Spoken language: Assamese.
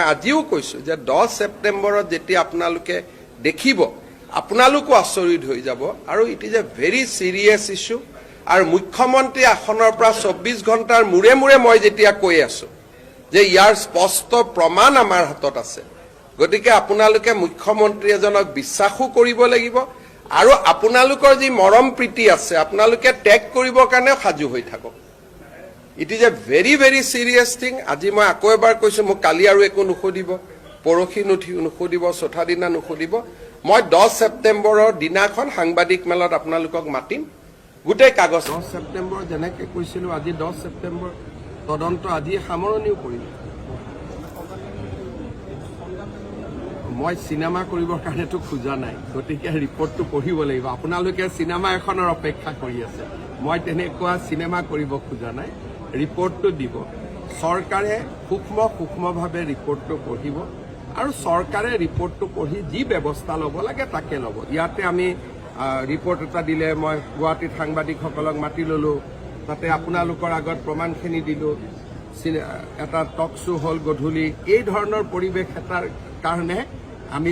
আজিও কৈছো যে 10 ছেপ্টেম্বৰত যেতিয়া আপোনালোকে দেখিব আপোনালোকো আচৰিত হৈ যাব আৰু it is a very serious issue আৰু মুখ্যমন্ত্ৰী আসনৰ পৰা 24 ঘণ্টাৰ মূৰে মূৰে মই যেতিয়া কৈ আছো যে ইয়াৰ স্পষ্ট প্ৰমাণ আমাৰ হাতত আছে গতিকে আপোনালোকে মুখ্যমন্ত্ৰী এজনক বিশ্বাসো কৰিব লাগিব আৰু আপোনালোকৰ যি মৰম প্ৰীতি আছে আপোনালোকে ত্যাগ কৰিবৰ কাৰণে সাজু হৈ থাকক It is a very, very serious thing. আজি মই আকৌ এবাৰ কৈছো মোক কালি আৰু একো নুখুদিব পৰখি নুখুদিব চথা দিনা নুখুদিব মই 10 ছেপ্টেম্বৰৰ দিনাখন সাংবাদিক মেলত আপোনালোকক মাতিম গোটেই কাগজ 10 ছেপ্টেম্বৰ যেনেকে কৈছিলো আজি 10 ছেপ্টেম্বৰ তদন্ত আজি সামৰণিও কৰিম মই সিনেমা কৰিবৰ কাৰণেতো খোজা নাই গতিকে ৰিপৰ্টটো পঢ়িব লাগিব আপোনালোকে সিনেমা এখনৰ অপেক্ষা কৰি আছে মই তেনেকুৱা সিনেমা কৰিব খোজা নাই ৰিপৰ্টটো দিব চৰকাৰে সূক্ষ্মভাৱে ৰিপৰ্টটো পঢ়িব আৰু চৰকাৰে ৰিপৰ্টটো পঢ়ি যি ব্যৱস্থা ল'ব লাগে তাকে ল'ব ইয়াতে আমি ৰিপৰ্ট এটা দিলে মই গুৱাহাটীত সাংবাদিকসকলক মাতি ললো তাতে আপোনালোকৰ আগত প্ৰমাণখিনি দিলো এটা টক শো হল গধূলি এই ধৰণৰ পৰিৱেশ এটাৰ কাৰণে আমি